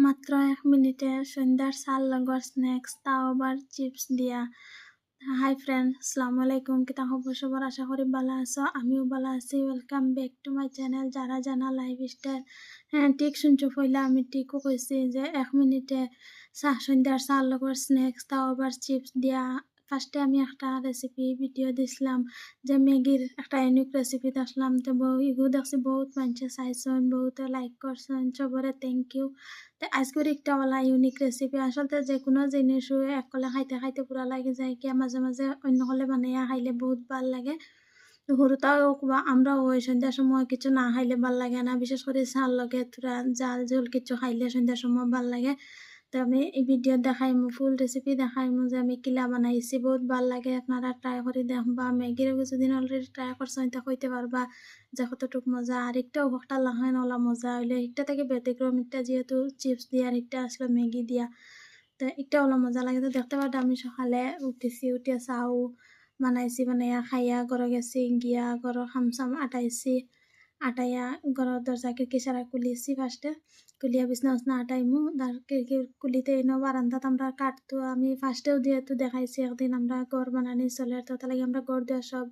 মাত্র 1 মিনিটে সন্ধ্যার চার লগর স্ন্যাক্স, তাও আবার চিপস দিয়া। হাই ফ্রেন্ড, আসসালামু আলাইকুম। কিতা খবর সবার? আশা করি ভালো আছো, আমিও ভালো আছি। Welcome back to my channel যারা জানা লাইফস্টাইল। হ্যাঁ, ঠিক শুনছো, পইলা আমি ঠিকও কইছি যে 1 মিনিটে সন্ধ্যার চার লগর স্ন্যাক্স, তাও আবার চিপস দিয়া। ফার্স্টে আমি একটা রেসিপি ভিডিও দিছিলাম যে ম্যাগির একটা ইউনিক রেসিপি আসলাম, তো এগুলো দেখছি বহুত মানুষে চাইছেন, বহুতে লাইক করছেন, সবরে থ্যাংক ইউ। তো আজকের একটা ওলা ইউনিক রেসিপি। আসলে যে কোনো জিনিসও একলে খাইতে খাইতে পুরা লাগে যায় কি, মাঝে মাঝে অন্য হলে বানাইয়া খাইলে বহুত ভাল লাগে। সৰুতাও আমরা ওই সন্ধ্যার সময় কিছু না খাইলে ভাল লাগে না, বিশেষ করে চাল লগে তোরা জাল ঝোল কিছু খাইলে সন্ধ্যার সময় ভাল লাগে। তো আমি এই ভিডিও দেখাইমু, ফুল রেসিপি দেখাইমু যে আমি কিলা বানাইছি, বহুত ভাল লাগে। আপনারা ট্রাই করে দেখবা। ম্যাগির কিছুদিন অলরেডি ট্রাই করছেন, তা হইতে পারবা যে কতটুক মজা। আর একটাও ভক্তা লাগাই নলা মজা হইলে একটা থেকে ব্যতিক্রম, একটা যেহেতু চিপস দিয়া আর একটা আসলে ম্যাগি দিয়া, তো একটা হলো মজা লাগে। তো দেখতে পারতে আমি সকালে উঠিয়া চাও বানাইছি, বানাইয়া খাইয়া ঘরে গেছি, গিয়া ঘর খামসাম আটাইছি, আটাইয়া ঘরের দরজা খিড়কি সারা খুলিছি। ফার্স্টে খুলিয়া বিছনা উছনা আটাইমু, তার খিড়কি খুলিতে এনে বারান্দাত আমরা কাটতো। আমি ফার্স্টেও যেহেতু দেখাইছি একদিন আমরা ঘর বানানি চলে, তো তার লাগে আমরা ঘর দেওয়া সব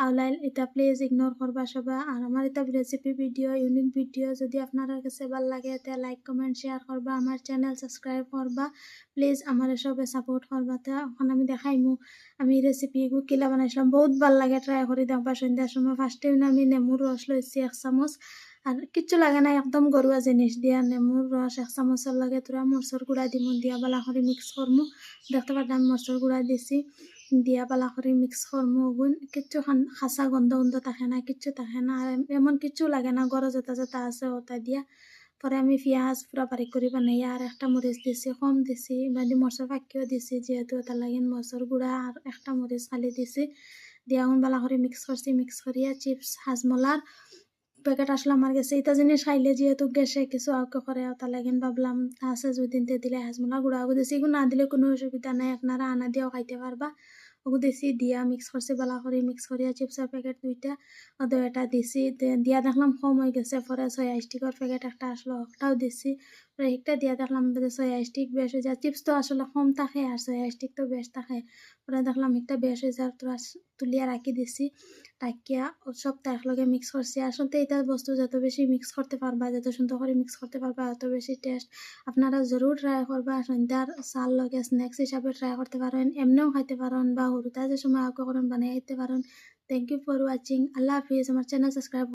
আউলাইল। এটা প্লিজ ইগনোর করবা সবাই। আর আমার এটা রেসিপি ভিডিও, ইউনিক ভিডিও যদি আপনার কাছে ভাল লাগে, তে লাইক কমেন্ট শেয়ার করবা, আমার চ্যানেল সাবস্ক্রাইব করবা, প্লিজ আমার সবে সাপোর্ট করবা। তো এখন আমি দেখাইমু আমি রেসিপি কিলা বানাইছিলাম, বহুত ভাল লাগে, ট্রাই করে দেখবা সন্ধ্যার সময়। ফার্স্টে আমি নেমুর রস লইছি 1 চামচ, আর কিচ্ছু লাগে না, একদম ঘরোয়া জিনিস দিয়া নেমুর রস 1 চামচের লাগে তোরা মরচর গুঁড়া দিমু, দিয়া বালা করে মিক্স করমু। দেখতে পারতাম মরচর গুঁড়া দিছি, দিয়া বালা করে মিক্স করমু। ওগুন কিচ্ছু খাসা গন্ধ গন্ধ থাকে না, কিচ্ছু থাকে না, আর এমন কিচ্ছু লাগে না, গড় যেটা যেটা আছে ওটা দিয়া। পরে আমি পেঁয়াজ পুরা বারিক করে বানাইয়া আর একটা মরিচ দিছি, কম দিছি, বাদি মরচর ফাঁকিও দিছি যেহেতু এটা লাগে, মরচর গুঁড়া আর একটা মরিচ খালি দিছি। দিয়া এখন বালা করে মিক্স করছি, মিক্স করিয়া চিপস হাজমলার প্যাকেট আসলে আমার কাছে। এটা জিনিস খাইলে যেহেতু গ্যাসে কিছু আউকে করে, ওটা লাগেন ভাবলাম আছে দুদিন দিলে হাজমলা গুঁড়া ওগু দিছি। এগুলো না দিলে কোনো অসুবিধা নাই, আপনারা আনা দিয়েও খাইতে পারবা। ওগু দিছি, দিয়া মিক্স করছি বালা করে, মিক্স করিয়া চিপসের প্যাকেট 2টা এটা দিছি, দিয়া দেখলাম কম হয়ে গেছে। পরে সয়া স্টিকের প্যাকেট একটা আসলো, ওটাও দিছি। পরে একটা দিয়া দেখলাম সয়া স্টিক বেশ হয়ে যায়, চিপস তো আসলে কম থাকে আর সয়া স্টিক তো বেশ থাকে। পরে দেখলাম একটা বেশ হয়ে যায়, তোরা তুলিয়া রাখি দিছি। রাখিয়া সবটা একলগে মিক্স করছি। আসলে এটা বস্তু যত বেশি মিক্স করতে পারবা, যত সুন্দর করে মিক্স করতে পারবা, তত বেশি টেস্ট। আপনারা জরুর ট্রাই করবা, সন্ধ্যার চাল লগে স্ন্যাক্স হিসাবে ট্রাই করতে পারেন, এমনিও খাইতে পারেন, বা হরুতা যে সময় আগে করেন বানিয়ে খাইতে পারেন। Thank you for watching. আল্লাহ হাফিজ। আমার চ্যানেল সাবস্ক্রাইব